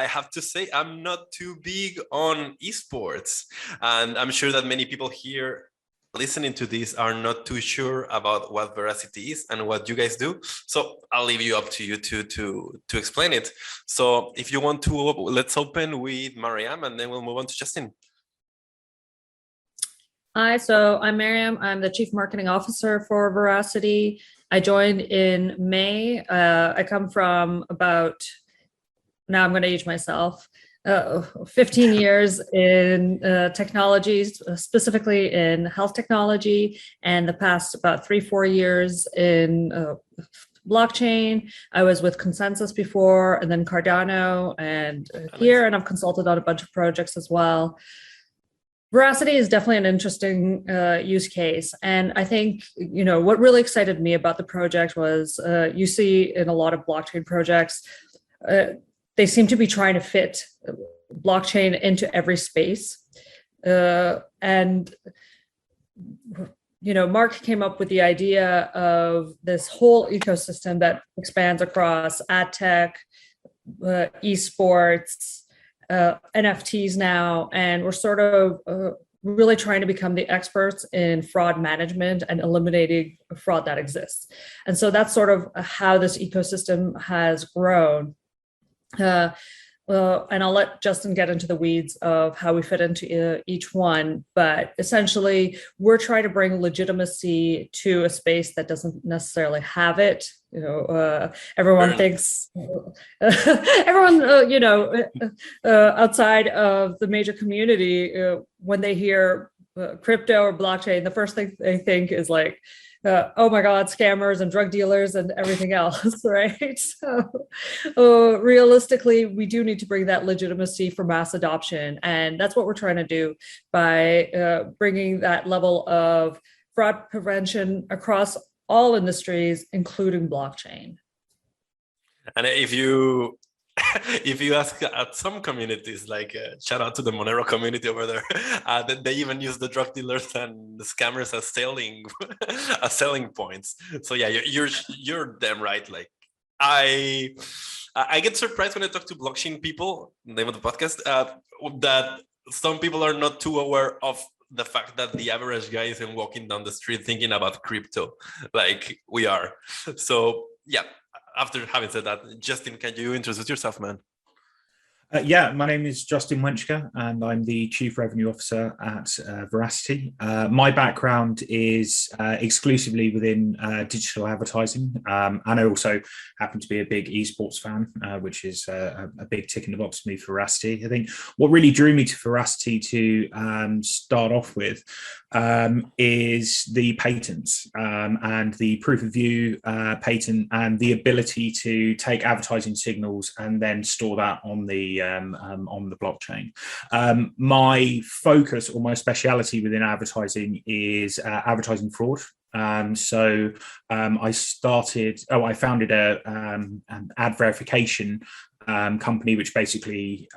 I have to say I'm not too big on esports, and I'm sure that many people here listening to this are not too sure about what Verasity is and what you guys do. So I'll leave you up to you to explain it. So if you want to, let's open with Maryam and then we'll move on to Justin. Hi, so I'm Maryam. I'm the Chief Marketing Officer for Verasity. I joined in May. I come from about, now I'm going to age myself, 15 years in technologies, specifically in health technology, and the past about 3-4 years in blockchain. I was with Consensus before, and then Cardano, and here, and I've consulted on a bunch of projects as well. Veracity is definitely an interesting use case. And I think, what really excited me about the project was you see in a lot of blockchain projects, they seem to be trying to fit blockchain into every space. And Mark came up with the idea of this whole ecosystem that expands across ad tech, esports, NFTs now, and we're sort of really trying to become the experts in fraud management and eliminating fraud that exists. And so that's sort of how this ecosystem has grown. And I'll let Justin get into the weeds of how we fit into each one, but essentially we're trying to bring legitimacy to a space that doesn't necessarily have it. Everyone thinks, everyone, outside of the major community, when they hear crypto or blockchain, the first thing they think is like, oh my God, scammers and drug dealers and everything else, right? So realistically, we do need to bring that legitimacy for mass adoption. And that's what we're trying to do by bringing that level of fraud prevention across all industries, including blockchain. And if you ask at some communities, like shout out to the Monero community over there, that they even use the drug dealers and the scammers as selling points. So yeah, you're damn right. Like I get surprised when I talk to blockchain people, name of the podcast, that some people are not too aware of the fact that the average guy isn't walking down the street thinking about crypto like we are. So yeah. After having said that, Justin, can you introduce yourself, man? Yeah, my name is Justin Wenchker, and I'm the Chief Revenue Officer at Verasity. My background is exclusively within digital advertising, and I also happen to be a big esports fan, which is a big tick in the box for me for Verasity. I think what really drew me to Verasity to start off with is the patents and the proof of view patent and the ability to take advertising signals and then store that on the blockchain. My focus or my speciality within advertising is advertising fraud. I founded an ad verification company, which basically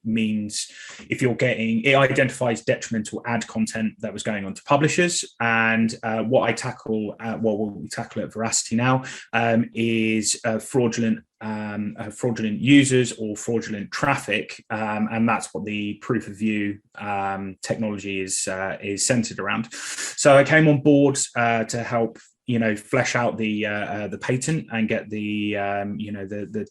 means if you're it identifies detrimental ad content that was going on to publishers. And what we tackle at Verasity now is fraudulent users or fraudulent traffic, and that's what the proof of view technology is centered around. So I came on board to help flesh out the patent and get the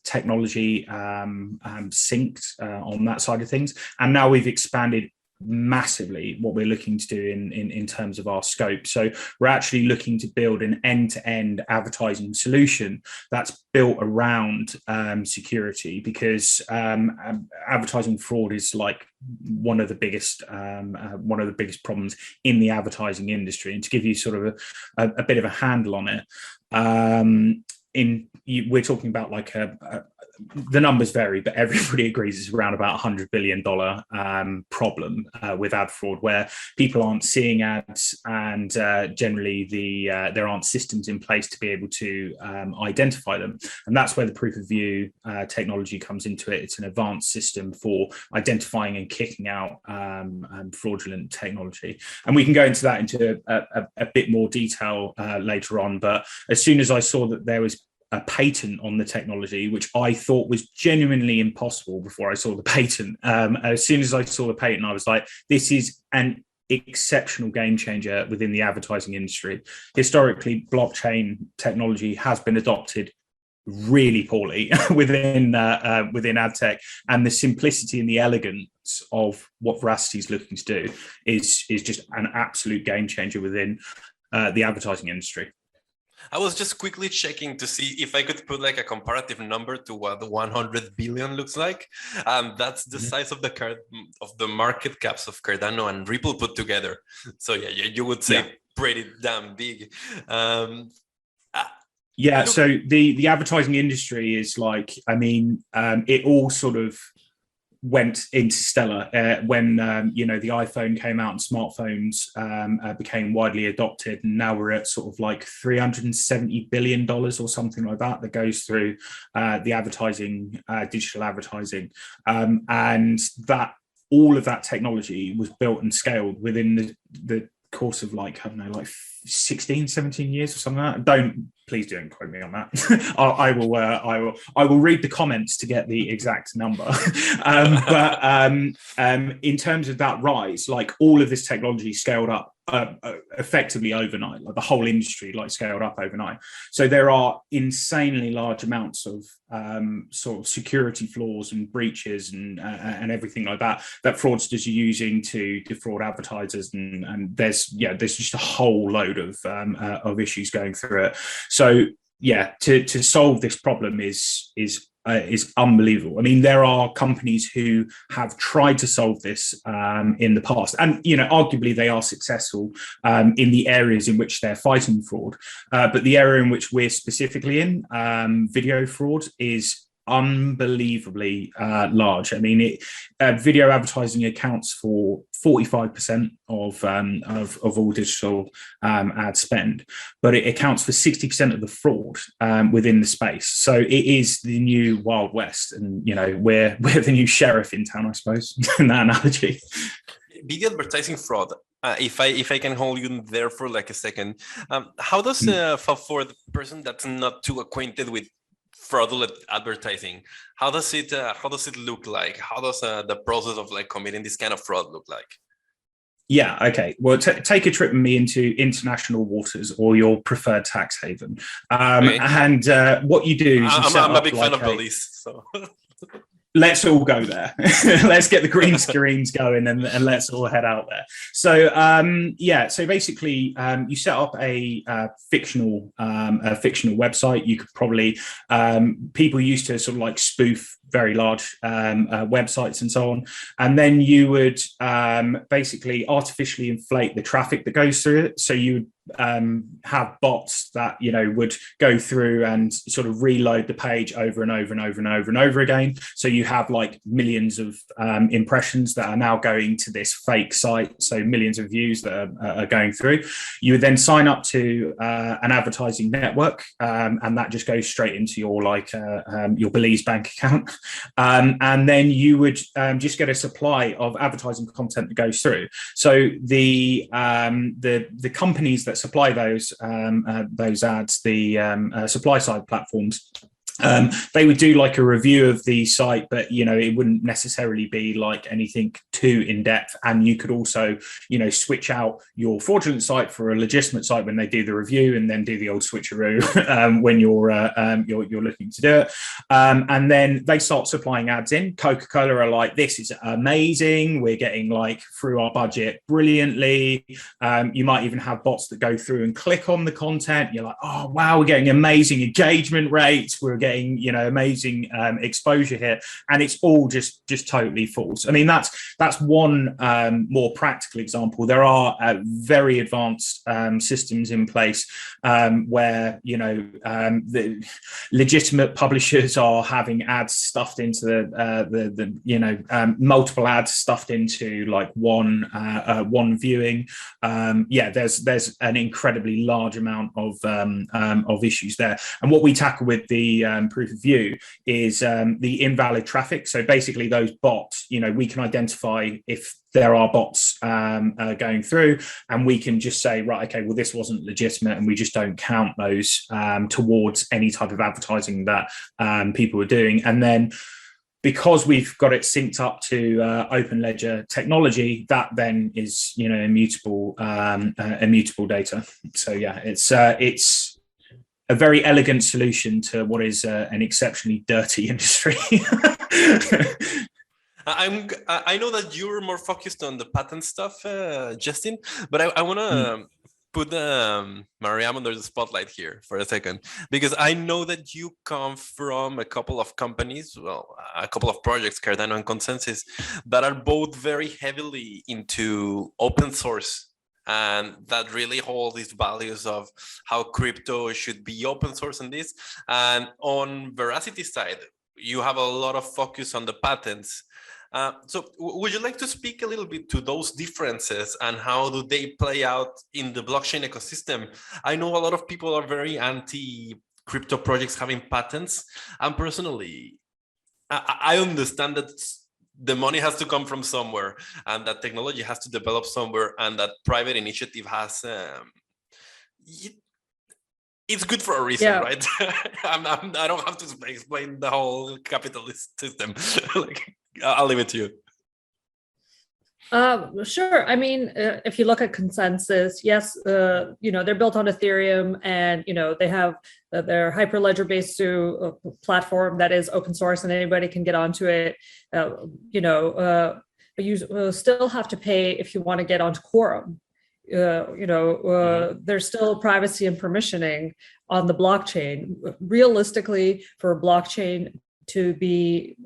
technology synced on that side of things. And now we've expanded massively what we're looking to do in terms of our scope. So we're actually looking to build an end-to-end advertising solution that's built around security, because advertising fraud is like one of the biggest problems in the advertising industry. And to give you sort of a bit of a handle on it, we're talking about like the numbers vary, but everybody agrees it's around about $100 billion problem with ad fraud, where people aren't seeing ads, and generally there aren't systems in place to be able to identify them. And that's where the proof of view technology comes into it. It's an advanced system for identifying and kicking out fraudulent technology. And we can go into that into a bit more detail later on. But as soon as I saw that there was a patent on the technology, which I thought was genuinely impossible before I saw the patent. As soon as I saw the patent, I was like, this is an exceptional game changer within the advertising industry. Historically, blockchain technology has been adopted really poorly within ad tech, and the simplicity and the elegance of what Verasity is looking to do is just an absolute game changer within the advertising industry. I was just quickly checking to see if I could put like a comparative number to what the 100 billion looks like. That's the size of the market caps of Cardano and Ripple put together. So yeah, you would say pretty damn big. So the advertising industry is like, I mean, it all sort of went interstellar when the iPhone came out and smartphones became widely adopted, and now we're at sort of like $370 billion or something like that goes through the advertising, digital advertising, and that all of that technology was built and scaled within the course of like, I don't know, like 16, 17 years or something like that. Please don't quote me on that. I will read the comments to get the exact number. But in terms of that rise, like all of this technology scaled up effectively overnight, like the whole industry like scaled up overnight. So there are insanely large amounts of sort of security flaws and breaches and everything like that fraudsters are using to defraud advertisers, and there's just a whole load of issues going through it. So yeah, to solve this problem is unbelievable. I mean, there are companies who have tried to solve this in the past, and arguably they are successful in the areas in which they're fighting fraud. But the area in which we're specifically in, video fraud, is unbelievably large. I mean, video advertising accounts for 45% of all digital ad spend, but it accounts for 60% of the fraud within the space. So it is the new Wild West, and we're the new sheriff in town, I suppose, in that analogy. Video advertising fraud. If I can hold you there for like a second, how does for the person that's not too acquainted with fraudulent advertising, how does it look like? How does the process of like committing this kind of fraud look like? Yeah, okay. Well, take a trip with me into international waters or your preferred tax haven. Okay. And what you do is I'm a big fan of Belize, so let's all go there. Let's get the green screens going and let's all head out there. So so basically you set up a fictional website. You could probably people used to sort of like spoof very large websites and so on, and then you would basically artificially inflate the traffic that goes through it. So you would have bots that would go through and sort of reload the page over and over and over and over and over again. So you have like millions of impressions that are now going to this fake site, so millions of views that are going through. You would then sign up to an advertising network, and that just goes straight into your your Belize bank account, and then you would just get a supply of advertising content that goes through. So the companies that supply those ads, the supply side platforms, they would do like a review of the site, but it wouldn't necessarily be like anything too in depth. And you could also switch out your fraudulent site for a legitimate site when they do the review, and then do the old switcheroo when you're looking to do it. And then they start supplying ads in. Coca-Cola are like, this is amazing, we're getting like through our budget brilliantly. You might even have bots that go through and click on the content. You're like, oh wow, we're getting amazing engagement rates, we're getting amazing exposure here, and it's all just totally false. I mean, that's one more practical example. There are very advanced systems in place where the legitimate publishers are having ads stuffed into the multiple ads stuffed into like one viewing. There's an incredibly large amount of issues there, and what we tackle with the proof of view is the invalid traffic. So basically those bots, we can identify if there are bots going through, and we can just say, right, okay, well, this wasn't legitimate, and we just don't count those towards any type of advertising that people are doing. And then because we've got it synced up to open ledger technology, that then is immutable data. So yeah, it's a very elegant solution to what is an exceptionally dirty industry. I know that you're more focused on the patent stuff, Justin, but I want to put Maryam under the spotlight here for a second, because I know that you come from a couple of companies, a couple of projects, Cardano and Consensus, that are both very heavily into open source, and that really hold these values of how crypto should be open source and this. And on Verasity side, you have a lot of focus on the patents. So would you like to speak a little bit to those differences and how do they play out in the blockchain ecosystem? I know a lot of people are very anti crypto projects having patents. And personally, I understand that the money has to come from somewhere, and that technology has to develop somewhere, and that private initiative has it's good for a reason, right? I don't have to explain the whole capitalist system. I'll leave it to you. Sure. I mean, if you look at Consensus, yes, they're built on Ethereum, and they have their Hyperledger based through a platform that is open source, and anybody can get onto it. You still have to pay if you want to get onto Quorum. There's still privacy and permissioning on the blockchain. Realistically, for a blockchain to be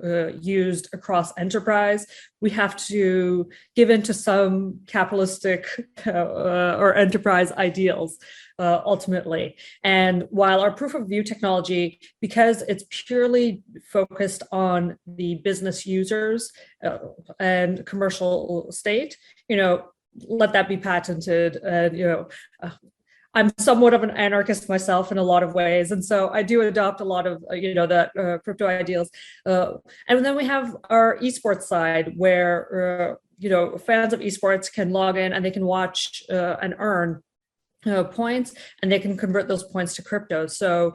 used across enterprise, we have to give into some capitalistic or enterprise ideals ultimately. And while our proof of view technology, because it's purely focused on the business users and commercial state, let that be patented. And I'm somewhat of an anarchist myself in a lot of ways, and so I do adopt a lot of the crypto ideals. And then we have our esports side, where fans of esports can log in and they can watch and earn points, and they can convert those points to crypto. So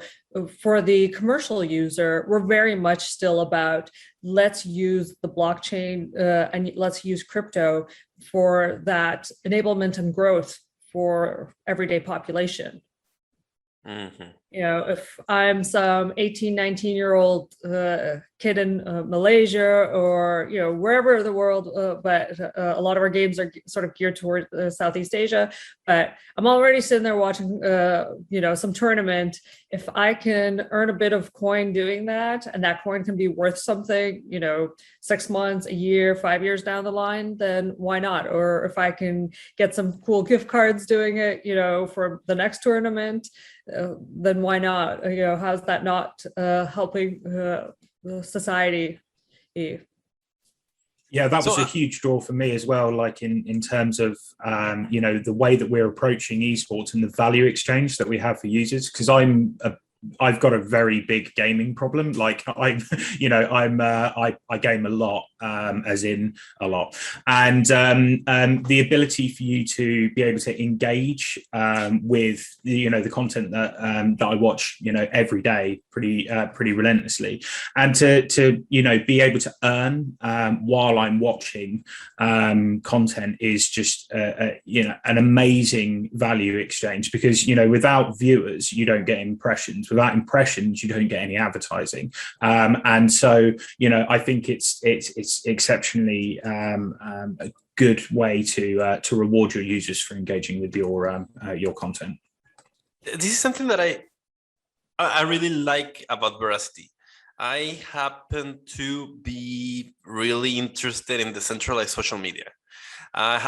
for the commercial user, we're very much still about, let's use the blockchain and let's use crypto for that enablement and growth for everyday population. Mm-hmm. If I'm some 18, 19-year-old kid in Malaysia or, wherever in the world, but a lot of our games are sort of geared toward Southeast Asia, but I'm already sitting there watching, some tournament. If I can earn a bit of coin doing that, and that coin can be worth something, 6 months, a year, 5 years down the line, then why not? Or if I can get some cool gift cards doing it, for the next tournament, then why not? How's that not helping society? Yeah, that was a huge draw for me as well, like in terms of, the way that we're approaching esports and the value exchange that we have for users, because I've got a very big gaming problem. Like I game a lot, as in a lot, and the ability for you to be able to engage with the content that I watch every day pretty relentlessly, and to be able to earn while I'm watching content is just an amazing value exchange, because without viewers you don't get impressions. Without impressions, you don't get any advertising, and so I think it's exceptionally a good way to reward your users for engaging with your content. This is something that I really like about Verasity. I happen to be really interested in decentralized social media. I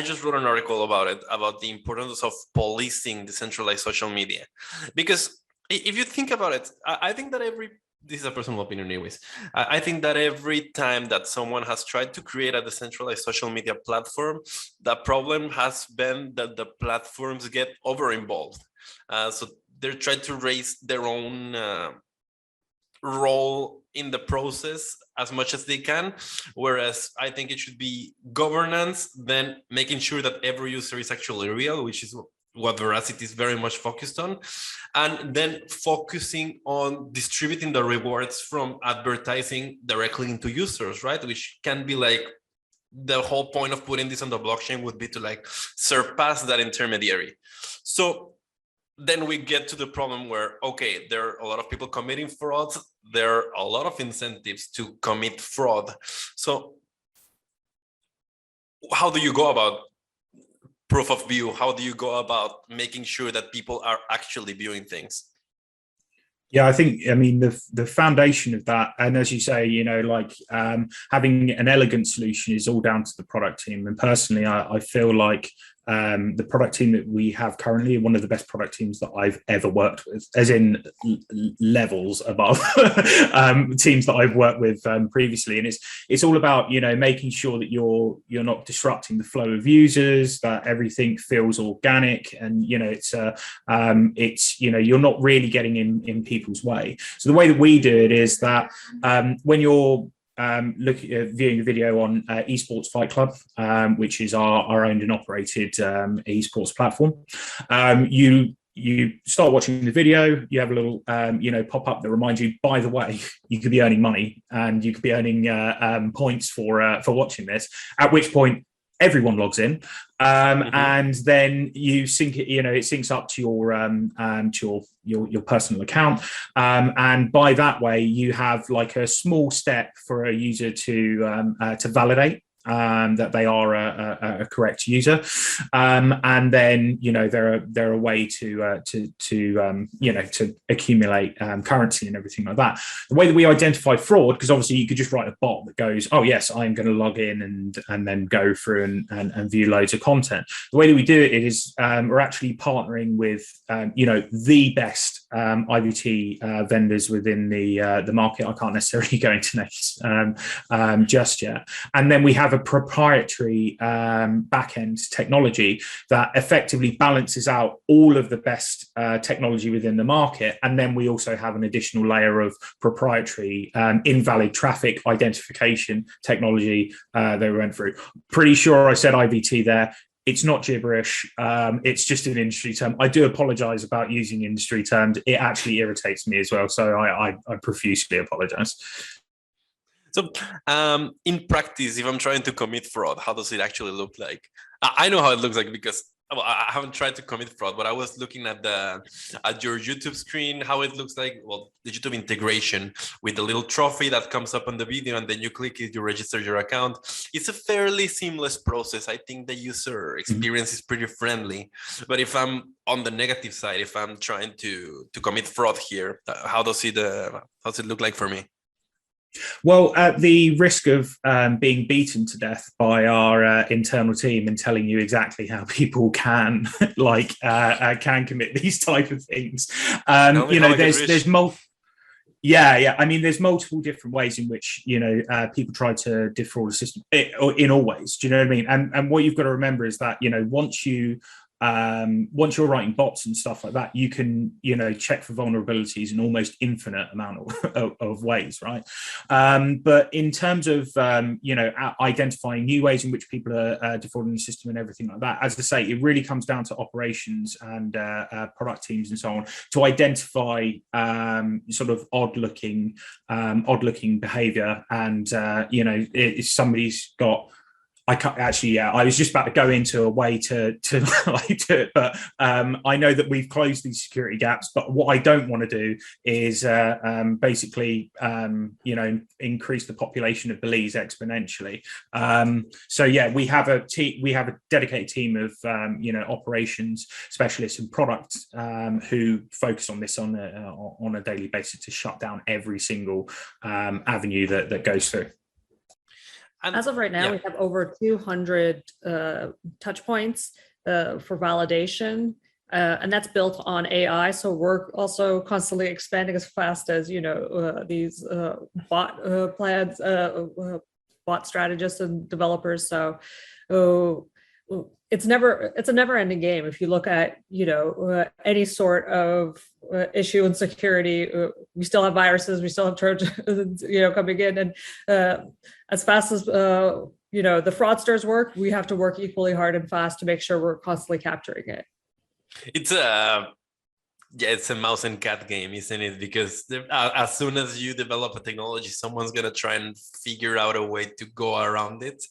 just wrote an article about it, about the importance of policing decentralized social media. Because if you think about it, I think that this is a personal opinion anyways, I think that every time that someone has tried to create a decentralized social media platform, the problem has been that the platforms get over-involved. So they're trying to raise their own role in the process as much as they can, whereas I think it should be governance, then making sure that every user is actually real, which is what Verasity is very much focused on, and then focusing on distributing the rewards from advertising directly into users, right? Which can be like, the whole point of putting this on the blockchain would be to like surpass that intermediary. So then we get to the problem where, okay, there are a lot of people committing frauds. There are a lot of incentives to commit fraud. So how do you go about proof of view? How do you go about making sure that people are actually viewing things? Yeah, I think, I mean, the foundation of that, and as you say, you know, like having an elegant solution is all down to the product team. And personally, I feel like the product team that we have currently, one of the best product teams that I've ever worked with, as in levels above teams that I've worked with previously. And it's all about, you know, making sure that you're not disrupting the flow of users, that everything feels organic, and you know, it's you know, you're not really getting in people's way. So the way that we do it is that when you're viewing a video on EsportsFightClub, which is our owned and operated esports platform. You start watching the video, you have a little you know, pop up that reminds you, by the way, you could be earning money and you could be earning points for watching this, at which point everyone logs in, and then you sync it. You know, it syncs up to your personal account, and by that way, you have like a small step for a user to validate that they are a correct user, and then you know, they're a way to you know, to accumulate currency and everything like that. The way that we identify fraud, because obviously you could just write a bot that goes, oh yes, I'm going to log in and then go through and view loads of content. The way that we do it is we're actually partnering with you know, the best IVT vendors within the market. I can't necessarily go into names just yet, and then we have a proprietary back-end technology that effectively balances out all of the best technology within the market. And then we also have an additional layer of proprietary invalid traffic identification technology that we went through. Pretty sure I said IVT there. It's not gibberish. It's just an industry term. I do apologize about using industry terms. It actually irritates me as well. So I profusely apologize. So in practice, if I'm trying to commit fraud, how does it actually look like? I know how it looks like because, well, I haven't tried to commit fraud, but I was looking at your YouTube screen, how it looks like. Well, the YouTube integration with the little trophy that comes up on the video, and then you click it, you register your account. It's a fairly seamless process. I think the user experience is pretty friendly. But if I'm on the negative side, if I'm trying to commit fraud here, how does it look like for me? Well, at the risk of being beaten to death by our internal team and telling you exactly how people can can commit these type of things, you know, there's yeah. I mean, there's multiple different ways in which, you know, people try to defraud a system in all ways. Do you know what I mean? And what you've got to remember is that, you know, once you're writing bots and stuff like that, you can, you know, check for vulnerabilities in almost infinite amount of ways, right? But in terms of you know, identifying new ways in which people are defrauding the system and everything like that, as I say, it really comes down to operations and product teams and so on to identify sort of odd looking behavior. And you know, if somebody's got, I can't actually, yeah, I was just about to go into a way to like do it, but I know that we've closed these security gaps, but what I don't want to do is basically, you know, increase the population of Belize exponentially. So yeah, we have a dedicated team of, you know, operations specialists and product who focus on this on a daily basis to shut down every single avenue that goes through. As of right now, we have over 200 touch points for validation, and that's built on AI. So we're also constantly expanding as fast as, you know, these bot plans, bot strategists and developers. So it's a never-ending game. If you look at, any sort of issue in security, we still have viruses, we still have Trojans, coming in, and as fast as the fraudsters work, we have to work equally hard and fast to make sure we're constantly capturing it. It's a mouse and cat game, isn't it? Because as soon as you develop a technology, someone's gonna try and figure out a way to go around it.